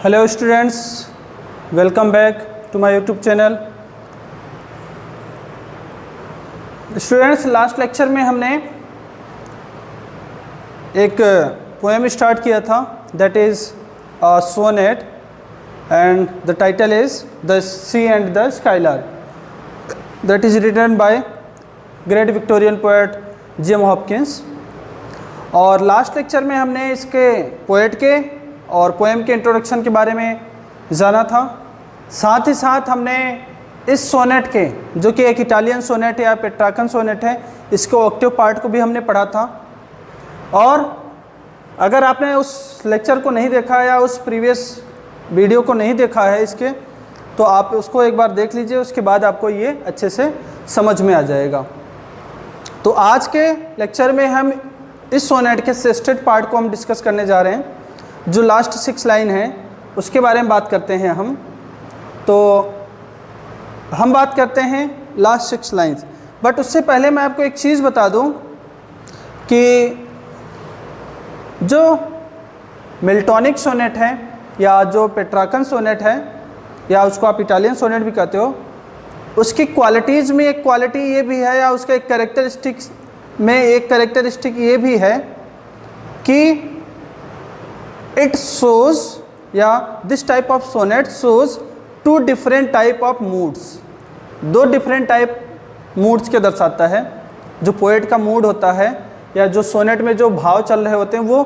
Hello students, welcome back to my YouTube channel. Students, last lecture में हमने एक poem start किया था, that is sonnet, and the title is the sea and the skylark, that is written by great Victorian poet Gem Hopkins. और last lecture में हमने इसके poet के और पोएम के इंट्रोडक्शन के बारे में जाना था। साथ ही साथ हमने इस सोनेट के, जो कि एक इटालियन सोनेट या पेट्रार्कन सोनेट है, इसके ऑक्टेव पार्ट को भी हमने पढ़ा था। और अगर आपने उस लेक्चर को नहीं देखा या उस प्रीवियस वीडियो को नहीं देखा है इसके, तो आप उसको एक बार देख लीजिए, उसके बाद आपको ये अच्छे से समझ में आ जाएगा। तो आज के लेक्चर में हम इस सोनेट के सेस्टेड पार्ट को हम डिस्कस करने जा रहे हैं। जो लास्ट 6 लाइन है उसके बारे में बात करते हैं हम। तो हम बात करते हैं लास्ट 6 लाइन्स, बट उससे पहले मैं आपको एक चीज़ बता दूं कि जो मिल्टोनिक सोनेट है या जो पेट्रार्कन सोनेट है, या उसको आप इटालियन सोनेट भी कहते हो, उसकी क्वालिटीज़ में एक क्वालिटी ये भी है, या उसका एक कैरेक्टरिस्टिक्स में एक कैरेक्टरिस्टिक ये भी है कि इट शोज़, या this type of sonnet shows 2 different type of moods. 2 different type moods के दर्शाता है। जो पोएट का मूड होता है या जो सोनेट में जो भाव चल रहे होते हैं वो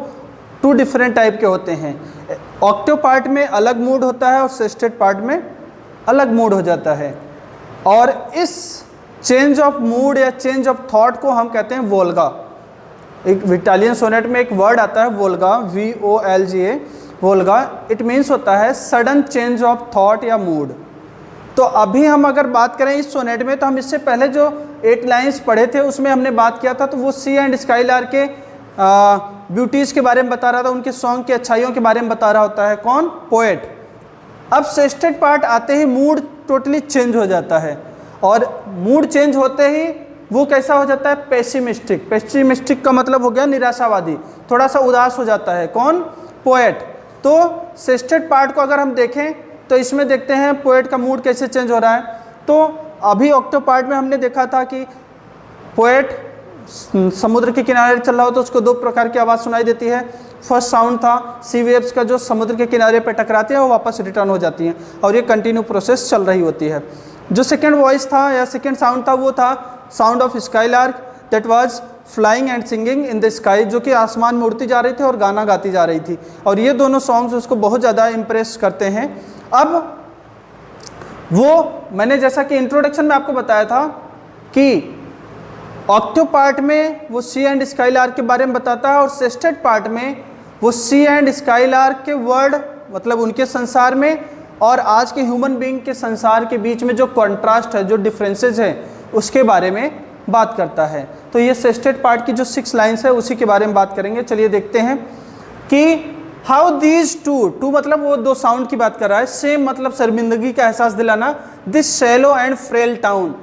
2 डिफरेंट टाइप के होते हैं। ऑक्टेव पार्ट में अलग मूड होता है और सेस्टेड पार्ट में अलग मूड हो जाता है। और इस चेंज ऑफ मूड या चेंज ऑफ थॉट को हम कहते हैं वोल्गा। एक इटालियन सोनेट में एक वर्ड आता है Volga, VOLGA, Volga. It means होता है सडन चेंज ऑफ थॉट या मूड। तो अभी हम अगर बात करें इस सोनेट में, तो हम इससे पहले जो 8 लाइन्स पढ़े थे उसमें हमने बात किया था, तो वो सी एंड स्काईलार्क के ब्यूटीज़ के बारे में बता रहा था, उनके सॉन्ग की अच्छाइयों के बारे में बता रहा होता है कौन? पोएट। अब सेस्टेड पार्ट आते ही मूड टोटली चेंज हो जाता है, और मूड चेंज होते ही वो कैसा हो जाता है? पेसिमिस्टिक। पेसिमिस्टिक का मतलब हो गया निराशावादी, थोड़ा सा उदास हो जाता है कौन? पोएट। तो सेस्टेड पार्ट को अगर हम देखें तो इसमें देखते हैं पोएट का मूड कैसे चेंज हो रहा है। तो अभी ऑक्टेव पार्ट में हमने देखा था कि पोएट समुद्र के किनारे चल रहा हो तो उसको 2 प्रकार की आवाज़ सुनाई देती है। फर्स्ट साउंड था सी वेव्स का, जो समुद्र के किनारे पर टकराती है वो वापस रिटर्न हो जाती हैं, और ये कंटिन्यू प्रोसेस चल रही होती है। जो सेकेंड वॉइस था या सेकेंड साउंड था वो था sound of skylark, that was flying and singing in the sky, जो कि आसमान में उड़ती जा रही थी और गाना गाती जा रही थी। और ये दोनों सॉन्ग्स उसको बहुत ज़्यादा इम्प्रेस करते हैं। अब वो मैंने जैसा कि इंट्रोडक्शन में आपको बताया था कि ऑक्टेव पार्ट में वो सी एंड स्काईलार्क के बारे में बताता है, और सेस्टेड पार्ट में वो सी एंड स्काईलार्क के वर्ड, मतलब उनके संसार में और आज के ह्यूमन बीइंग के संसार के बीच में जो कॉन्ट्रास्ट है, जो डिफरेंसेस है, उसके बारे में बात करता है। तो ये सेस्टेड पार्ट की जो 6 लाइन्स है उसी के बारे में बात करेंगे। चलिए देखते हैं कि हाउ दीज टू मतलब वो 2 साउंड की बात कर रहा है। सेम मतलब शर्मिंदगी का एहसास दिलाना। This shallow and frail town,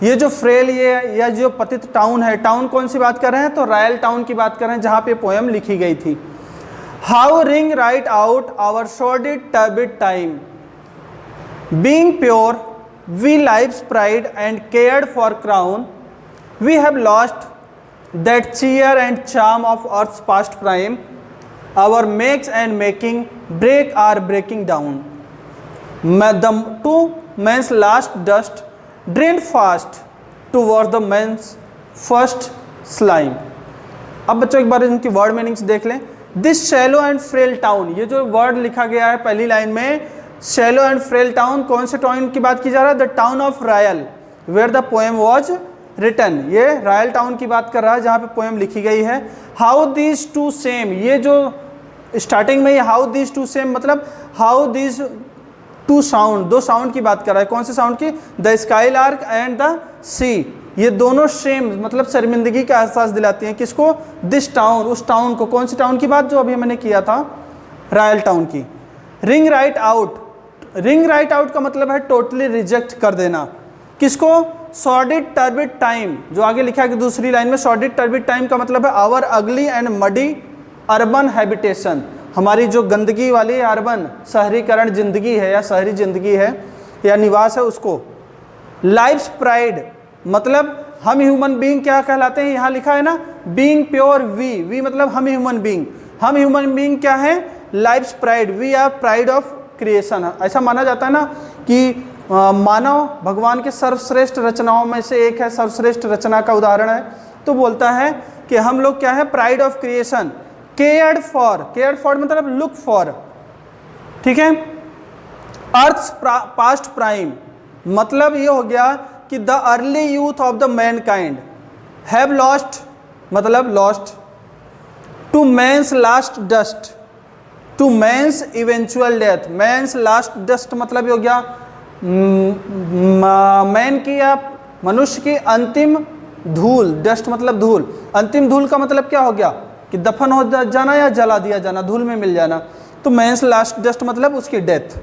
ये जो फ्रेल ये या जो पतित टाउन है, टाउन कौन सी बात कर रहे हैं? तो रॉयल टाउन की बात कर रहे हैं, जहाँ पे पोएम लिखी गई थी। How ring right out our sordid turbid time, being pure we life's pride and cared for crown, we have lost that cheer and charm of earth's past prime, our makes and making break are breaking down, the two men's last dust drained fast towards the men's first slime। अब बच्चों एक बार इनकी word meanings देख लें। This shallow and frail town, ये जो word लिखा गया है पहली लाइन में, शैलो एंड फ्रेल टाउन, कौन से टाउन की बात की जा रहा है? The town of Rhyl where the poem was written, ये रायल टाउन की बात कर रहा है जहाँ पे पोएम लिखी गई है। हाउ दीज 2 सेम, ये जो स्टार्टिंग में ये हाउ दीज 2 सेम मतलब हाउ दीज 2 साउंड, 2 साउंड की बात कर रहा है। कौन से साउंड की? द स्काईलार्क एंड द सी, ये दोनों सेम मतलब शर्मिंदगी का एहसास दिलाती हैं। किसको? दिस टाउन, उस टाउन को। कौन सी टाउन की बात? जो अभी मैंने किया था, रायल टाउन की। Ring right out, ring right out का मतलब है टोटली रिजेक्ट कर देना। किसको? सॉर्डिड टर्बिड टाइम, जो आगे लिखा है कि दूसरी लाइन में, सॉर्डिड टर्बिड टाइम का मतलब है आवर अगली एंड मडी अर्बन हैबिटेशन, हमारी जो गंदगी वाली अर्बन शहरीकरण ज़िंदगी है या शहरी ज़िंदगी है या निवास है उसको। लाइफ्स प्राइड मतलब हम ह्यूमन बीइंग क्या कहलाते हैं, यहाँ लिखा है ना बीइंग प्योर, वी मतलब हम ह्यूमन बीइंग। हम ह्यूमन बीइंग क्या है, life's pride, we are pride of creation. ऐसा माना जाता है ना कि मानव भगवान के सर्वश्रेष्ठ रचनाओं में से एक है, सर्वश्रेष्ठ रचना का उदाहरण है। तो बोलता है कि हम लोग क्या है, pride of creation, cared for मतलब लुक फॉर, ठीक है। अर्थ्स पास्ट प्राइम मतलब ये हो गया कि the early youth of the mankind have lost मतलब lost to man's last dust, to man's eventual death. Man's last dust मतलब ये हो गया मैन की या मनुष्य की अंतिम धूल। डस्ट मतलब धूल, अंतिम धूल का मतलब क्या हो गया कि दफन हो जाना या जला दिया जाना, धूल में मिल जाना। तो मैंस लास्ट डस्ट मतलब उसकी डेथ।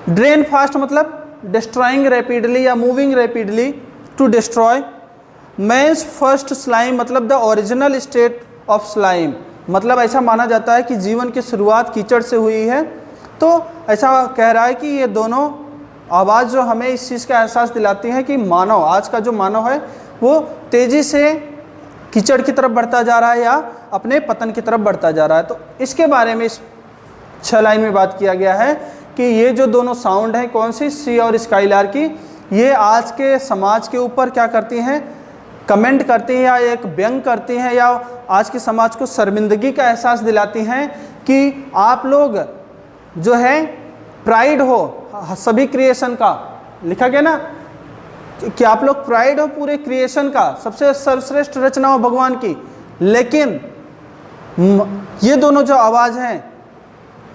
ड्रेन फास्ट मतलब डिस्ट्रॉइंग रैपिडली या moving rapidly, to destroy. Man's first slime मतलब the original state of slime मतलब ऐसा माना जाता है कि जीवन की शुरुआत कीचड़ से हुई है। तो ऐसा कह रहा है कि ये दोनों आवाज़ जो हमें इस चीज़ का एहसास दिलाती है कि मानव, आज का जो मानव है वो तेज़ी से कीचड़ की तरफ बढ़ता जा रहा है या अपने पतन की तरफ बढ़ता जा रहा है। तो इसके बारे में इस 6 लाइन में बात किया गया है कि ये जो दोनों साउंड हैं, कौन सी, सी और स्काईलार्क की, ये आज के समाज के ऊपर क्या करती हैं, कमेंट करती हैं या एक व्यंग करती हैं या आज के समाज को शर्मिंदगी का एहसास दिलाती हैं कि आप लोग जो है प्राइड हो सभी क्रिएशन का। लिखा गया ना कि आप लोग प्राइड हो पूरे क्रिएशन का, सबसे सर्वश्रेष्ठ रचना हो भगवान की। लेकिन ये दोनों जो आवाज़ हैं,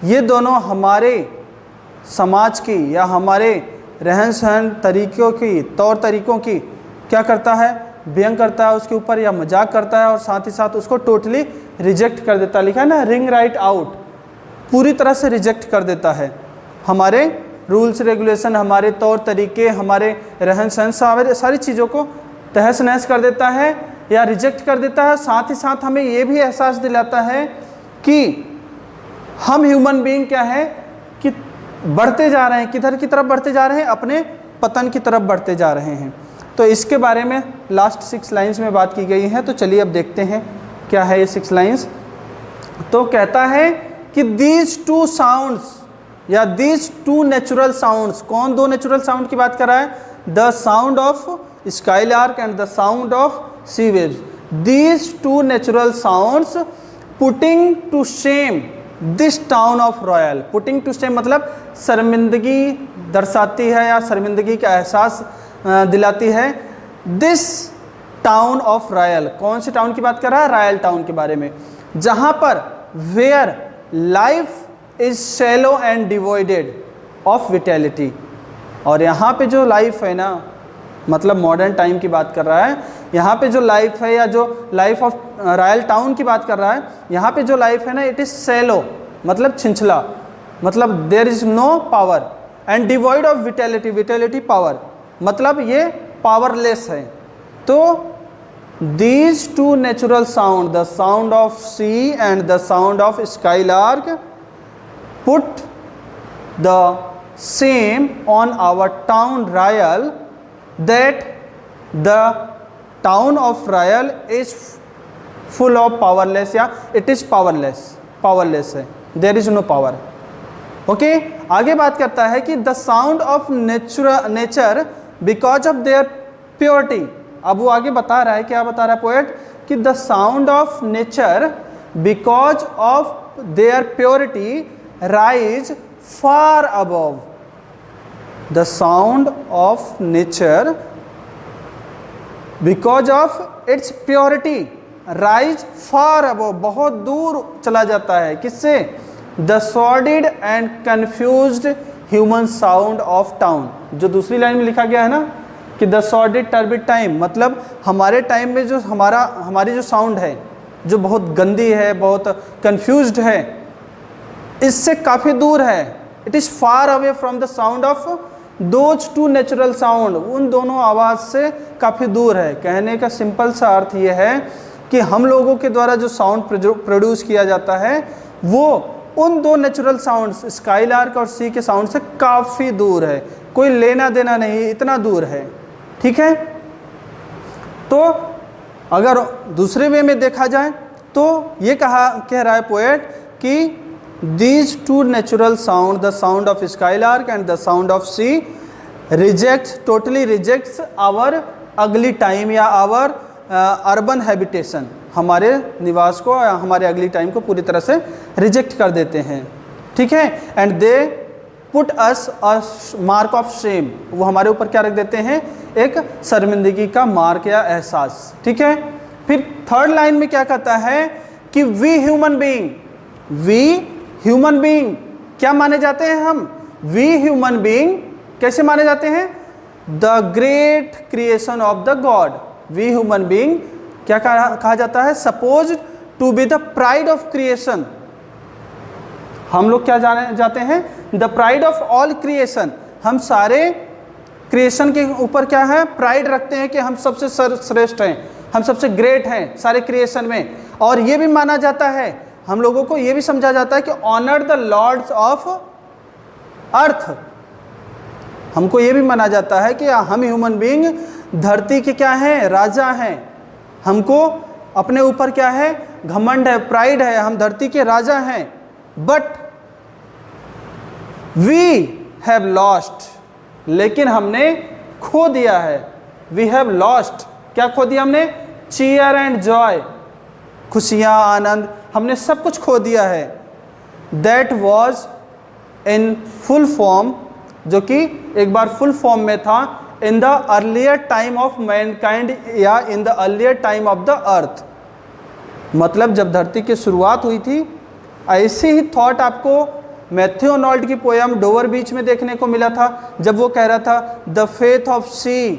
ये दोनों हमारे समाज की या हमारे रहन सहन तरीक़ों की, तौर तरीक़ों की क्या करता है, व्यंग करता है उसके ऊपर या मजाक करता है और साथ ही साथ उसको टोटली रिजेक्ट कर देता है। लिखा है ना रिंग राइट आउट, पूरी तरह से रिजेक्ट कर देता है हमारे रूल्स रेगुलेशन, हमारे तौर तरीके, हमारे रहन सहन, सारी चीज़ों को तहस नहस कर देता है या रिजेक्ट कर देता है। साथ ही साथ हमें ये भी एहसास दिलाता है कि हम ह्यूमन बीइंग क्या है कि बढ़ते जा रहे हैं, किधर की तरफ बढ़ते जा रहे हैं, अपने पतन की तरफ बढ़ते जा रहे हैं। तो इसके बारे में लास्ट 6 लाइन्स में बात की गई है। तो चलिए अब देखते हैं क्या है ये 6 लाइन्स। तो कहता है कि दीज टू साउंड्स या दीज टू नेचुरल साउंड्स, कौन दो नेचुरल साउंड की बात कर रहा है, the sound of skylark and the sound of sea waves. These two natural sounds putting to shame this town of Rhyl. Putting to shame मतलब शर्मिंदगी दर्शाती है या शर्मिंदगी का एहसास दिलाती है। दिस टाउन ऑफ रॉयल, कौन से टाउन की बात कर रहा है, रॉयल टाउन के बारे में, जहाँ पर where life is shallow and devoided of vitality. और यहाँ पे जो लाइफ है ना, मतलब मॉडर्न टाइम की बात कर रहा है, यहाँ पे जो लाइफ है या जो लाइफ ऑफ रॉयल टाउन की बात कर रहा है, यहाँ पे जो लाइफ है ना, इट इज़ शैलो मतलब छिंछला, मतलब there is no power, and devoid of vitality, vitality power मतलब ये पावरलेस है। तो these two natural sound, the sound of sea and the sound of skylark, put the same on our town Royal, that the town of Royal is full of powerless, या it is powerless है, there is no power। Okay, आगे बात करता है कि the sound of nature because of their purity. अब वो आगे बता रहा है, क्या बता रहा है पोएट, कि the sound of nature because of their purity rise far above. The sound of nature because of its purity rise far above, बहुत दूर चला जाता है, किससे, the sordid and confused human sound of town. जो दूसरी line में लिखा गया है ना कि द सॉर्डिड टर्बिड टाइम, मतलब हमारे टाइम में जो हमारी जो साउंड है जो बहुत गंदी है, बहुत कन्फ्यूज्ड है, इससे काफ़ी दूर है। It is far away from the sound of those two natural sound, उन दोनों आवाज़ से काफ़ी दूर है। कहने का सिंपल सा अर्थ ये है कि हम लोगों के द्वारा जो साउंड प्रोड्यूस किया जाता है वो उन दो नेचुरल साउंड्स स्काईलार्क और सी के साउंड से काफ़ी दूर है, कोई लेना देना नहीं, इतना दूर है। ठीक है, तो अगर दूसरे वे में देखा जाए तो ये कह रहा है पोएट कि these two natural sound, the sound of skylark and the sound of sea, totally rejects our ugly time या our urban habitation, हमारे निवास को, हमारे अगली टाइम को पूरी तरह से रिजेक्ट कर देते हैं। ठीक है, and they put us a mark of shame, वो हमारे ऊपर क्या रख देते हैं, एक शर्मिंदगी का मार्क या एहसास। ठीक है, फिर थर्ड लाइन में क्या कहता है कि वी ह्यूमन बीइंग क्या माने जाते हैं हम, वी ह्यूमन बीइंग कैसे माने जाते हैं, the great creation of the God. We human being क्या कहा जाता है, suppose to be the pride of creation. हम लोग क्या जाने जाते हैं, the pride of all creation. हम सारे क्रिएशन के ऊपर क्या है, प्राइड रखते हैं कि हम सबसे श्रेष्ठ हैं, हम सबसे ग्रेट हैं सारे क्रिएशन में। और ये भी माना जाता है, हम लोगों को ये भी समझा जाता है कि honour the lords of earth. हमको ये भी माना जाता है कि हम ह्यूमन बीइंग धरती के क्या हैं, राजा हैं। हमको अपने ऊपर क्या है, घमंड है, प्राइड है, हम धरती के राजा हैं। बट वी हैव लॉस्ट, लेकिन हमने खो दिया है। वी हैव लॉस्ट, क्या खो दिया हमने, चीयर एंड जॉय, खुशियाँ, आनंद, हमने सब कुछ खो दिया है। That was in full form, जो कि एक बार फुल फॉर्म में था, in the earlier time of mankind या in the earlier time of the earth. मतलब जब धरती की शुरुआत हुई थी, ऐसे ही थॉट आपको मैथ्यू आर्नोल्ड की पोयम डोवर बीच में देखने को मिला था, जब वो कह रहा था the faith of sea,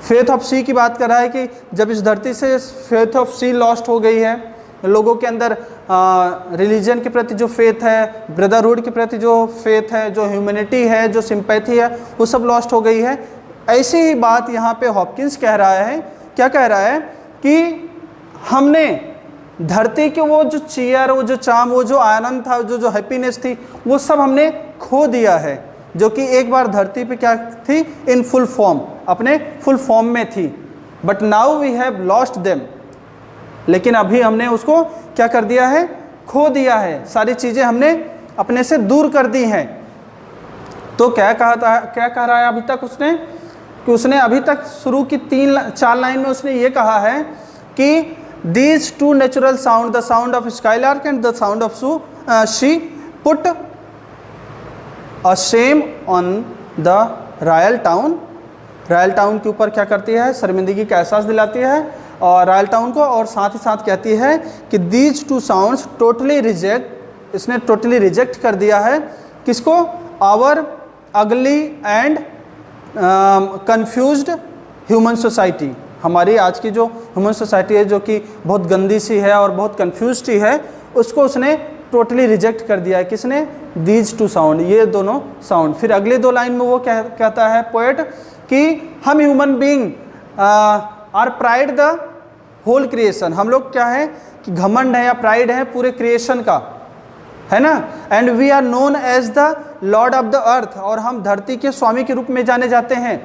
faith of sea की बात कर रहा है कि जब इस धरती से फेथ ऑफ सी लॉस्ट हो गई है, लोगों के अंदर रिलीजन के प्रति जो फेथ है, ब्रदरहुड के प्रति जो फेथ है, जो ह्यूमैनिटी है, जो सिंपैथी है, वो सब लॉस्ट हो गई है। ऐसी ही बात यहाँ पे हॉपकिंस कह रहा है। क्या कह रहा है कि हमने धरती के वो जो चीयर, वो जो चाम, वो जो आनंद था, जो हैप्पीनेस थी, वो सब हमने खो दिया है, जो कि एक बार धरती पे क्या थी, इन फुल फॉर्म, अपने फुल फॉर्म में थी। But now we have lost them, लेकिन अभी हमने उसको क्या कर दिया है, खो दिया है, सारी चीज़ें हमने अपने से दूर कर दी हैं। तो क्या कह रहा है अभी तक उसने, कि उसने अभी तक शुरू की 3-4 लाइन में उसने ये कहा है कि these two natural sound, the sound of skylark and the sound of she, put a shame on the royal town। Royal town के ऊपर क्या करती है, शर्मिंदगी का एहसास दिलाती है और रॉयल टाउन को, और साथ ही साथ कहती है कि these two sounds totally reject, इसने टोटली रिजेक्ट कर दिया है किसको, आवर अगली एंड कन्फ्यूज्ड ह्यूमन सोसाइटी। हमारी आज की जो ह्यूमन सोसाइटी है, जो कि बहुत गंदी सी है और बहुत कन्फ्यूज सी है, उसको उसने टोटली रिजेक्ट कर दिया है। किसने, दीज टू साउंड, ये दोनों साउंड। फिर अगले 2 लाइन में वो कहता है पोएट कि हम human being are pride the whole creation. हम लोग क्या है कि घमंड है या प्राइड है पूरे क्रिएशन का, है ना। And we are known as the lord of the earth, और हम धरती के स्वामी के रूप में जाने जाते हैं।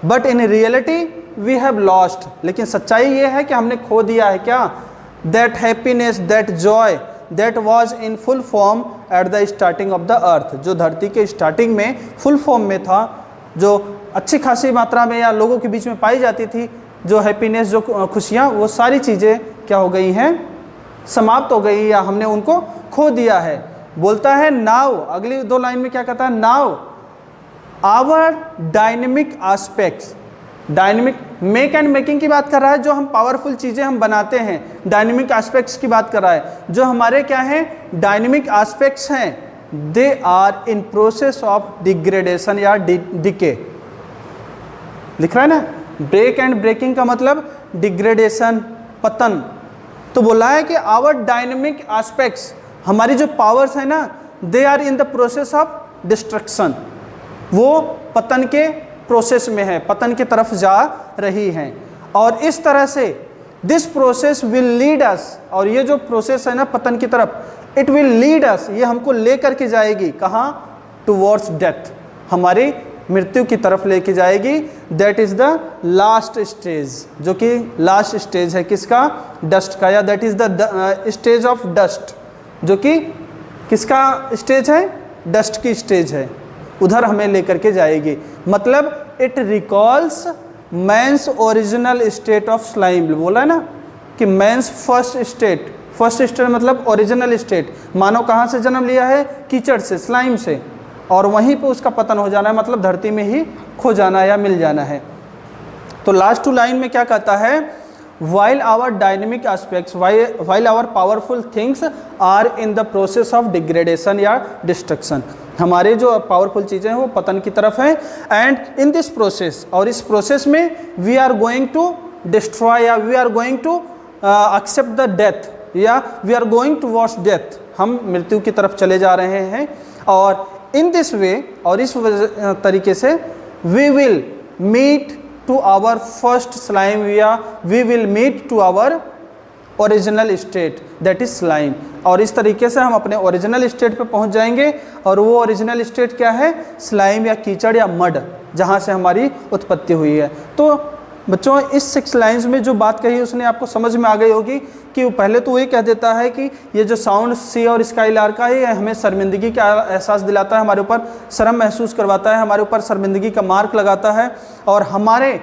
But in reality we have lost, लेकिन सच्चाई ये है कि हमने खो दिया है क्या, that happiness, that Joy that was in full form at the starting of the अर्थ। जो धरती के स्टार्टिंग में फुल फॉर्म में था, जो अच्छी खासी मात्रा में या लोगों के बीच में पाई जाती थी, जो हैप्पीनेस, जो खुशियाँ, वो सारी चीज़ें क्या हो गई हैं, समाप्त हो गई, या हमने उनको खो दिया है। बोलता है नाउ, अगली 2 लाइन में क्या कहता है, now our dynamic aspects. Dynamic, make and making की बात कर रहा है, जो हम पावरफुल चीज़ें हम बनाते हैं, डायनेमिक एस्पेक्ट्स की बात कर रहा है। जो हमारे क्या हैं, डायनेमिक एस्पेक्ट्स हैं, they are in process of degradation या डिके। लिख रहा है ना, ब्रेक एंड ब्रेकिंग का मतलब डिग्रेडेशन, पतन। तो बोला है कि आवर डायनेमिक एस्पेक्ट्स, हमारी जो पावर्स है ना, they are in the process of destruction, वो पतन के प्रोसेस में है, पतन की तरफ जा रही हैं। और इस तरह से this process will lead us, और ये जो प्रोसेस है ना पतन की तरफ, इट विल लीड अस, ये हमको ले करके जाएगी कहाँ, टुवर्ड्स डेथ, हमारी मृत्यु की तरफ लेके जाएगी। That is the last stage, जो कि लास्ट स्टेज है किसका, डस्ट का, या that is the stage of dust, जो कि किसका स्टेज है, डस्ट की स्टेज है, उधर हमें लेकर के जाएगी। मतलब it recalls man's original state of slime, बोला है ना कि मैंस फर्स्ट स्टेट मतलब ओरिजिनल स्टेट, मानव कहाँ से जन्म लिया है, कीचड़ से, स्लाइम से, और वहीं पे उसका पतन हो जाना है, मतलब धरती में ही खो जाना या मिल जाना है। तो लास्ट टू लाइन में क्या कहता है, while our dynamic aspects, while our powerful things are in the process of degradation या destruction, हमारे जो पावरफुल चीज़ें हैं वो पतन की तरफ हैं, एंड इन दिस प्रोसेस, और इस प्रोसेस में we are going to destroy या we are going to accept the death, या we are going towards death, हम मृत्यु की तरफ चले जा रहे हैं। और इन दिस वे, और इस तरीके से, we will meet to our first slime, या we will meet to our original state that is slime, और इस तरीके से हम अपने ओरिजिनल स्टेट पे पहुंच जाएंगे। और वो ओरिजिनल स्टेट क्या है, स्लाइम या कीचड़ या मड, जहाँ से हमारी उत्पत्ति हुई है। तो बच्चों इस 6 लाइन्स में जो बात कही उसने आपको समझ में आ गई होगी कि पहले तो ये कह देता है कि ये जो साउंड सी और स्काईलार्क का है हमें शर्मिंदगी का एहसास दिलाता है, हमारे ऊपर शर्म महसूस करवाता है, हमारे ऊपर शर्मिंदगी का मार्क लगाता है, और हमारे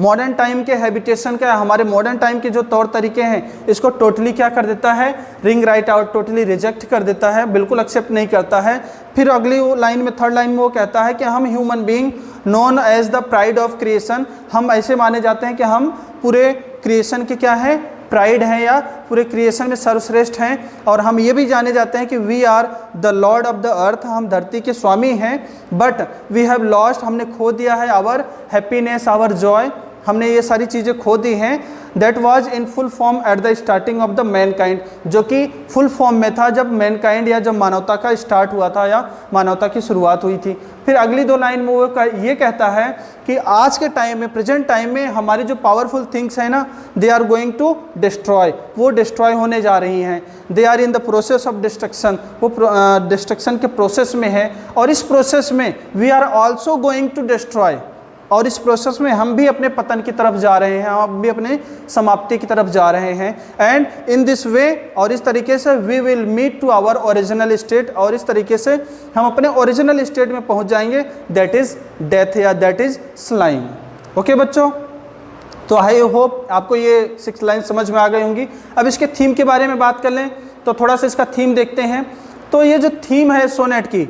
मॉडर्न टाइम के हैबिटेशन का, हमारे मॉडर्न टाइम के जो तौर तरीके हैं इसको टोटली क्या कर देता है, ring right out, totally reject कर देता है, बिल्कुल एक्सेप्ट नहीं करता है। फिर अगली लाइन में, थर्ड लाइन में वो कहता है कि हम human being known as the pride of creation, हम ऐसे माने जाते हैं कि हम पूरे क्रिएशन के क्या है, प्राइड हैं, या पूरे क्रिएशन में सर्वश्रेष्ठ हैं। और हम ये भी जाने जाते हैं कि we are the lord of the earth, हम धरती के स्वामी हैं। बट वी हैव लॉस्ट, हमने खो दिया है आवर हैप्पीनेस, आवर जॉय, हमने ये सारी चीज़ें खो दी हैं। That was in full form at the starting of the Mankind, जो कि फुल फॉर्म में था जब मैनकाइंड या जब मानवता का स्टार्ट हुआ था या मानवता की शुरुआत हुई थी। फिर अगली 2 लाइन में वो ये कहता है कि आज के टाइम में, प्रेजेंट टाइम में हमारी जो पावरफुल थिंग्स हैं ना, they are going to destroy, वो डिस्ट्रॉय होने जा रही हैं। They are in the process of destruction, वो डिस्ट्रक्शन के प्रोसेस में है, और इस प्रोसेस में we are also going to destroy, और इस प्रोसेस में हम भी अपने पतन की तरफ जा रहे हैं, हम भी अपने समाप्ति की तरफ जा रहे हैं। एंड इन दिस वे, और इस तरीके से, we will meet to our original state, और इस तरीके से हम अपने ओरिजिनल स्टेट में पहुंच जाएंगे, दैट इज डेथ या दैट इज स्लाइम। ओके बच्चों, तो आई होप आपको ये 6 लाइन समझ में आ गई होंगी। अब इसके थीम के बारे में बात कर लें तो थोड़ा सा इसका थीम देखते हैं। तो ये जो थीम है सोनेट की,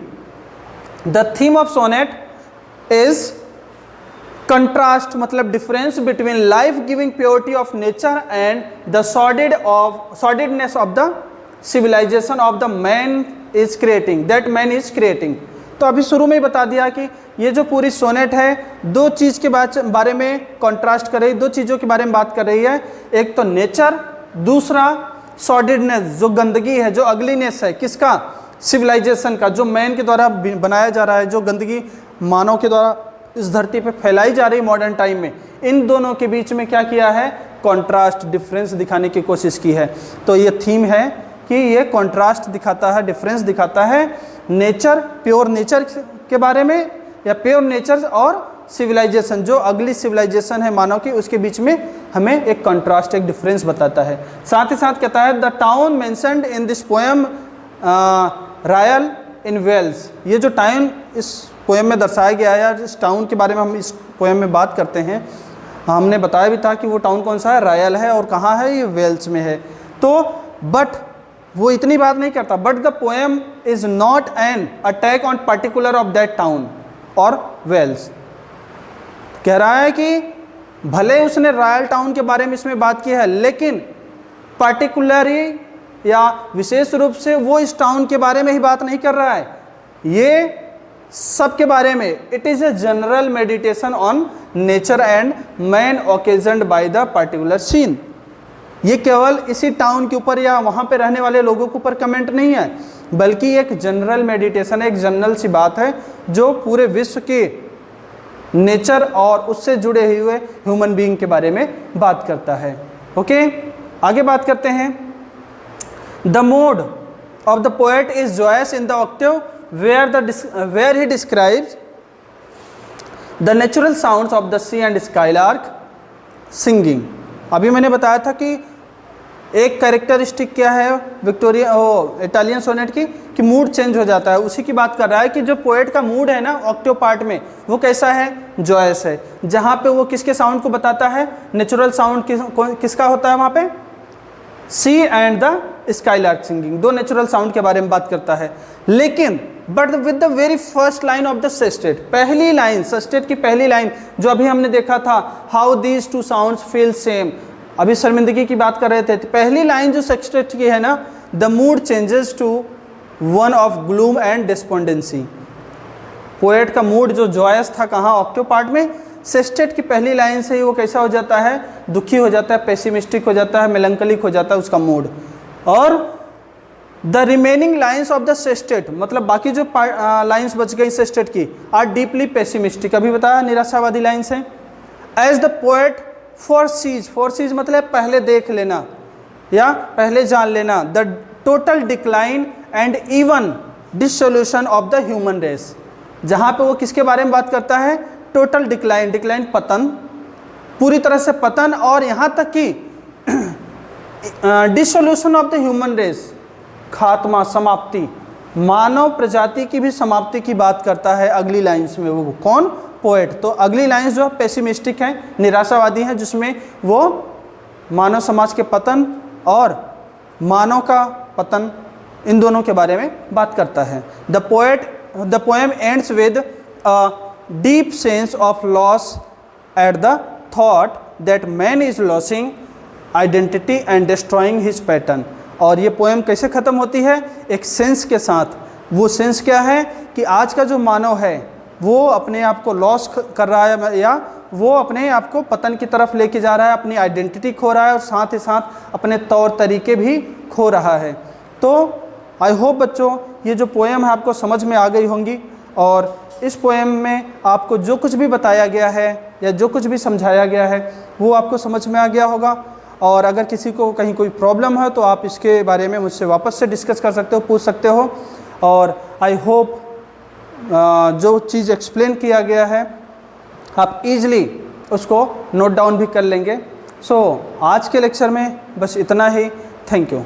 the theme of sonnet is contrast, मतलब difference between life giving purity of nature and the sordidness of the civilisation of the man is creating, that man is creating. तो अभी शुरू में ही बता दिया कि ये जो पूरी सोनेट है 2 चीज़ के बारे में कॉन्ट्रास्ट कर रही है, 2 चीज़ों के बारे में बात कर रही है। एक तो नेचर, दूसरा सॉर्डिडनेस, जो गंदगी है, जो अगलीनेस है, किसका, सिविलाइजेशन का, जो मैन के द्वारा बनाया जा रहा है, जो गंदगी मानव के द्वारा इस धरती पे फैलाई जा रही मॉडर्न टाइम में, इन दोनों के बीच में क्या किया है, कॉन्ट्रास्ट, डिफरेंस दिखाने की कोशिश की है। तो ये थीम है कि ये कॉन्ट्रास्ट दिखाता है, डिफरेंस दिखाता है नेचर, प्योर नेचर के बारे में, या प्योर नेचर और सिविलाइजेशन, जो अगली सिविलाइजेशन है मानव की, उसके बीच में हमें एक कॉन्ट्रास्ट, एक डिफरेंस बताता है। साथ ही साथ कहता है the town mentioned in this poem Rhyl in Wales, ये जो टाउन इस पोएम में दर्शाया गया है, या जिस टाउन के बारे में हम इस पोएम में बात करते हैं, हमने बताया भी था कि वो टाउन कौन सा है, रॉयल है, और कहाँ है, ये वेल्स में है। तो बट वो इतनी बात नहीं करता, but the poem is not an attack on particular of that town और वेल्स। कह रहा है कि भले उसने रॉयल टाउन के बारे में इसमें बात की है, लेकिन पर्टिकुलरली या विशेष रूप से वो इस टाउन के बारे में ही बात नहीं कर रहा है, ये सब के बारे में। It is a general meditation on nature and man occasioned by the particular scene. ये केवल इसी टाउन के ऊपर या वहाँ पे रहने वाले लोगों के ऊपर कमेंट नहीं है, बल्कि एक जनरल मेडिटेशन है, एक जनरल सी बात है जो पूरे विश्व के नेचर और उससे जुड़े हुए ह्यूमन बीइंग के बारे में बात करता है। ओके, आगे बात करते हैं। The mode of the poet is joyous in the octave where he describes the natural sounds of the sea and skylark singing. अभी मैंने बताया था कि एक कैरेक्टरिस्टिक क्या है इटालियन सोनेट की, कि मूड चेंज हो जाता है. उसी की बात कर रहा है कि जो पोएट का मूड है ना ऑक्टेव पार्ट में, वो कैसा है, जॉयस है. जहाँ पे वो किसके साउंड को बताता है, नेचुरल साउंड किसका होता है वहाँ पे, सी एंड द स्काईलार्क सिंगिंग, दो नेचुरल साउंड के बारे में बात करता है. लेकिन but with the very first line of the sestet, पहली लाइन, सेस्टेट की पहली लाइन जो अभी हमने देखा था, how these two sounds feel same, अभी शर्मिंदगी की बात कर रहे थे, तो पहली लाइन जो सेस्टेट की है ना, the mood changes to one of gloom and despondency. Poet का मूड जो जॉयस था कहाँ, ऑक्टेव पार्ट में, सेस्टेट की पहली लाइन से ही वो कैसा हो जाता है, दुखी हो जाता है, पेसिमिस्टिक हो जाता है, मेलंकलिक हो जाता है उसका मूड. और the remaining lines of the sestet, मतलब बाकी जो लाइन्स बच गई सेस्टेट की, आर डीपली पेसिमिस्टिक, अभी बताया निराशावादी लाइन्स हैं. एज द पोएट फोरसीज मतलब पहले देख लेना या पहले जान लेना, the total decline and even dissolution of the human race. जहाँ पे वो किसके बारे में बात करता है, टोटल डिक्लाइन पतन, पूरी तरह से पतन, और यहाँ तक कि dissolution of the human race, खात्मा, समाप्ति, मानव प्रजाति की भी समाप्ति की बात करता है अगली लाइन्स में. वो कौन, पोएट. तो अगली लाइन्स जो पेसिमिस्टिक हैं, निराशावादी हैं, जिसमें वो मानव समाज के पतन और मानव का पतन, इन दोनों के बारे में बात करता है. The poem ends with a deep sense of loss at the thought that man is losing identity and destroying his pattern. और ये पोएम कैसे ख़त्म होती है, एक सेंस के साथ. वो सेंस क्या है कि आज का जो मानव है वो अपने आप को लॉस कर रहा है, या वो अपने आप को पतन की तरफ लेके जा रहा है, अपनी आइडेंटिटी खो रहा है, और साथ ही साथ अपने तौर तरीके भी खो रहा है. तो आई होप बच्चों ये जो पोएम है आपको समझ में आ गई होंगी, और इस पोएम में आपको जो कुछ भी बताया गया है या जो कुछ भी समझाया गया है वो आपको समझ में आ गया होगा. और अगर किसी को कहीं कोई प्रॉब्लम है तो आप इसके बारे में मुझसे वापस से डिस्कस कर सकते हो, पूछ सकते हो. और आई होप जो चीज़ एक्सप्लेन किया गया है आप इजीली उसको नोट डाउन भी कर लेंगे. सो आज के लेक्चर में बस इतना ही. Thank you.